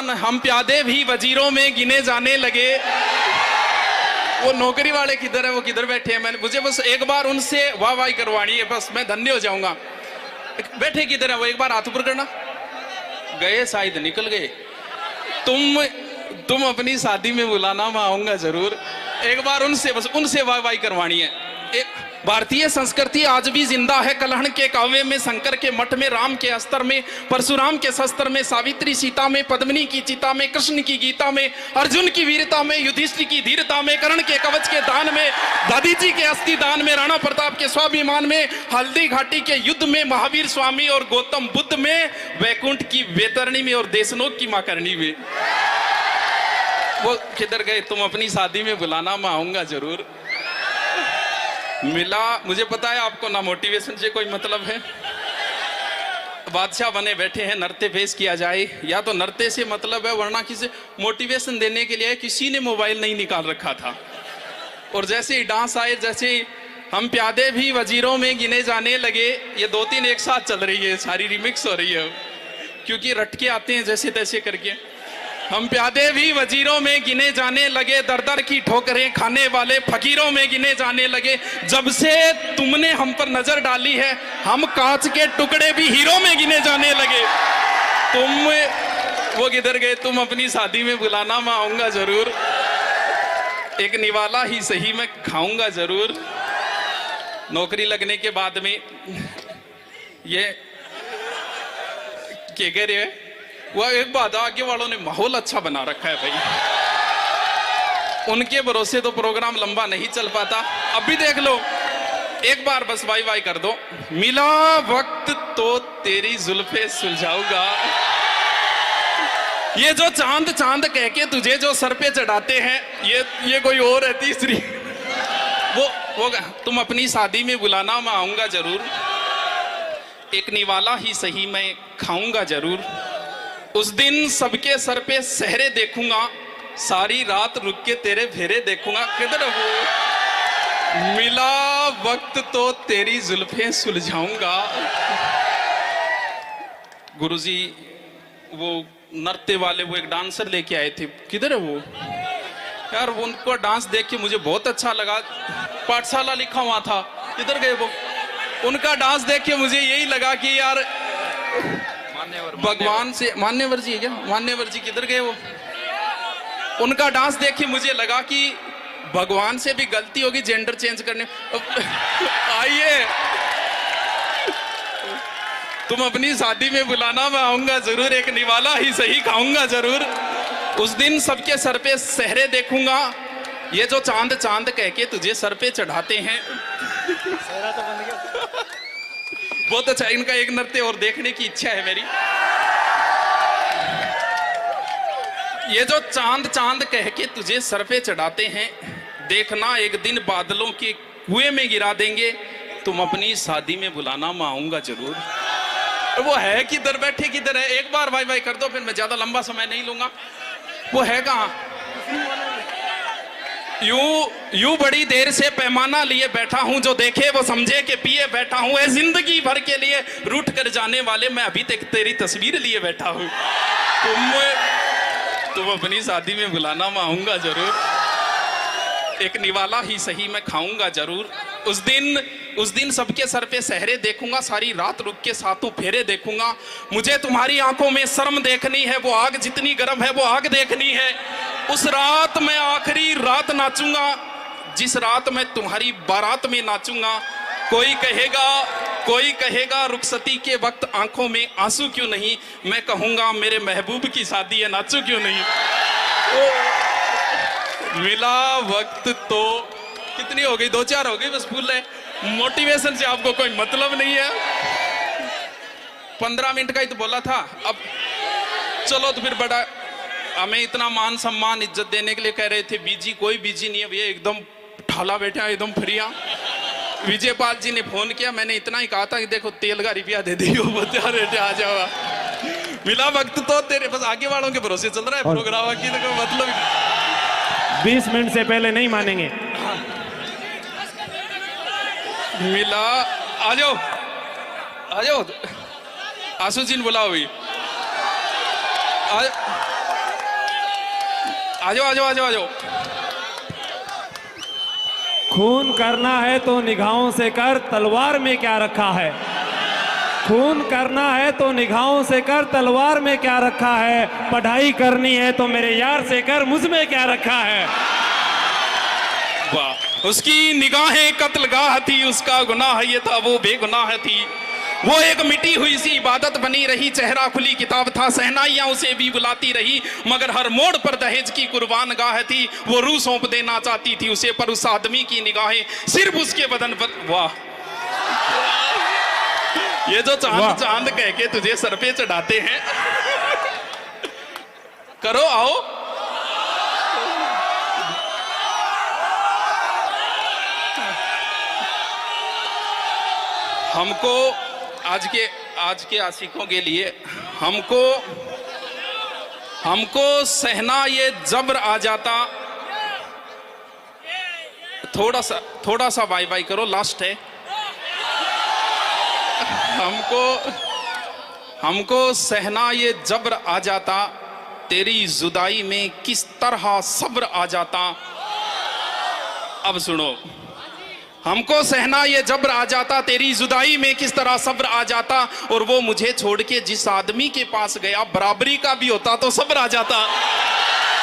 जवान हम प्यादे भी वजीरों में गिने जाने लगे। वो नौकरी वाले किधर है, वो किधर बैठे हैं? मैंने मुझे बस एक बार उनसे वाह वाही करवानी है, बस मैं धन्य हो जाऊंगा। बैठे किधर है वो, एक बार हाथ ऊपर करना। गए शायद, निकल गए। तुम अपनी शादी में बुलाना, मैं आऊंगा जरूर। एक बार उनसे, बस उनसे वाह वाही करवानी है। भारतीय संस्कृति आज भी जिंदा है। कलहण के काव्य में, शंकर के मठ में, राम के अस्त्र में, परशुराम के शस्त्र में, सावित्री सीता में, पद्मिनी की चिता में, कृष्ण की गीता में, अर्जुन की वीरता में, युधिष्ठिर की धीरता में, कर्ण के कवच के दान में, दादी जी के अस्थि दान में, राणा प्रताप के स्वाभिमान में, हल्दी घाटी के युद्ध में, महावीर स्वामी और गौतम बुद्ध में, वैकुंठ की वैतरणी में और देशनोक की मां करणी में। वो किधर गए? तुम अपनी शादी में बुलाना, मैं आऊंगा जरूर। मिला, मुझे पता है आपको ना मोटिवेशन से कोई मतलब है। बादशाह बने बैठे हैं, नृत्य पेश किया जाए, या तो नृत्य से मतलब है, वरना किसी मोटिवेशन देने के लिए किसी ने मोबाइल नहीं निकाल रखा था। और जैसे ही डांस आए, जैसे ही हम प्यादे भी वजीरों में गिने जाने लगे, ये 2-3 एक साथ चल रही है, सारी रिमिक्स हो रही है, क्योंकि रटके आते हैं जैसे तैसे करके। हम प्यादे भी वजीरों में गिने जाने लगे, दर दर की ठोकरें खाने वाले फकीरों में गिने जाने लगे। जब से तुमने हम पर नजर डाली है, हम कांच के टुकड़े भी हीरो में गिने जाने लगे। वो किधर गए? तुम अपनी शादी में बुलाना, मैं आऊंगा जरूर। एक निवाला ही सही, मैं खाऊंगा जरूर। नौकरी लगने के बाद में ये क्या कह रहे हैं? वह एक बात, आगे वालों ने माहौल अच्छा बना रखा है भाई, उनके भरोसे तो प्रोग्राम लंबा नहीं चल पाता। अब भी देख लो, एक बार बस वाई वाई कर दो। मिला वक्त तो तेरी जुल्फे सुलझाऊंगा। ये जो चांद चांद कह के तुझे जो सर पे चढ़ाते हैं, ये कोई और है तीसरी। वो तुम अपनी शादी में बुलाना, मैं आऊंगा जरूर। एक निवाला ही सही, मैं खाऊंगा जरूर। उस दिन सबके सर पे सहरे देखूंगा, सारी रात रुक के तेरे फेरे देखूंगा। किधर वो? मिला वक्त तो तेरी जुल्फें सुलझाऊंगा। गुरुजी वो नृत्य वाले, वो एक डांसर लेके आए थे, किधर है वो यार? उनको डांस देख के मुझे बहुत अच्छा लगा। पाठशाला लिखा हुआ था, किधर गए वो? उनका डांस देख के मुझे यही लगा कि यार भगवान से, मान्यवर जी है क्या? मान्यवर जी किधर गए वो? उनका डांस देख के मुझे लगा कि भगवान से भी गलती होगी जेंडर चेंज करने। आइए, तुम अपनी शादी में बुलाना, मैं आऊंगा जरूर। एक निवाला ही सही, खाऊंगा जरूर। उस दिन सबके सर पे सहरे देखूंगा, ये जो चांद चांद कह के तुझे सर पे चढ़ाते हैं। बहुत अच्छा, इनका एक नृत्य और देखने की इच्छा है मेरी। ये जो चांद चांद कह के तुझे सर पे चढ़ाते हैं, देखना एक दिन बादलों के कुएं में गिरा देंगे। तुम अपनी शादी में बुलाना, मैं आऊंगा जरूर। वो है किधर? बैठे किधर है? एक बार भाई भाई कर दो, फिर मैं ज्यादा लंबा समय नहीं लूंगा। वो है कहाँ? यूं बड़ी देर से पैमाना लिए बैठा हूं, जो देखे वो समझे कि पिए बैठा हूं। ऐ जिंदगी भर के लिए रूठ कर जाने वाले, मैं अभी तक तेरी तस्वीर लिए बैठा हूं। तुम अपनी शादी में बुलाना, मैं आऊंगा जरूर। एक निवाला ही सही, मैं खाऊंगा जरूर। उस दिन सबके सर पे सहरे देखूंगा, सारी रात रुक के सातों फेरे देखूंगा। मुझे तुम्हारी आंखों में शर्म देखनी है, वो आग जितनी गर्म है वो आग देखनी है। उस रात मैं आखिरी रात नाचूंगा, जिस रात मैं तुम्हारी बारात में नाचूंगा। कोई कहेगा रुखसती के वक्त आंखों में आंसू क्यों नहीं? मैं कहूंगा मेरे महबूब की शादी है, नाचू क्यों नहीं? मिला वक्त तो कितनी हो गई? 2-4 हो गई बस, फूल है। मोटिवेशन से आपको कोई मतलब नहीं है। 15 मिनट का ही तो बोला था। अब चलो तो फिर बड़ा, हमें इतना मान सम्मान इज्जत देने के लिए कह रहे थे। बीजी कोई बीजी नहीं है भैया, एकदम ठाला बैठा, एकदम फ्रिया। विजय पाल जी ने फोन किया, मैंने इतना ही कहा था कि देखो तेल का रुपया दे दियो, बेटे आ जाओ। मिला वक्त तो तेरे, बस आगे वालों के भरोसे चल रहा है प्रोग्राम की, तो मतलब 20 मिनट से पहले नहीं मानेंगे। मिला, आ जाओ आशु जी ने बुलाओ भी। आ जाओ आ जाओ आ जाओ आ जाओ। खून करना है तो निगाहों से कर, तलवार में क्या रखा है। खून करना है तो निगाहों से कर, तलवार में क्या रखा है। पढ़ाई करनी है तो मेरे यार से कर, मुझ में क्या रखा है। वाह, उसकी निगाहें कत्लगाह थी, उसका गुनाह ये था वो बेगुनाह थी। वो एक मिटी हुई सी इबादत बनी रही, चेहरा खुली किताब था, सहनाइयां उसे भी बुलाती रही, मगर हर मोड़ पर दहेज की कुर्बान गाह थी। वो रूह सौंप देना चाहती थी उसे, पर उस आदमी की निगाहें सिर्फ उसके बदन पर। वाह, ये जो चांद चांद कह के तुझे सर पे चढ़ाते हैं, करो आओ। हमको आज के आशिकों के लिए हमको सहना ये जबर आ जाता। थोड़ा सा बाय बाय करो, लास्ट है। हमको सहना ये जबर आ जाता, तेरी जुदाई में किस तरह सब्र आ जाता। अब सुनो, हमको सहना ये जबर आ जाता, तेरी जुदाई में किस तरह सब्र आ जाता। और वो मुझे छोड़ के जिस आदमी के पास गया, बराबरी का भी होता तो सब्र आ जाता।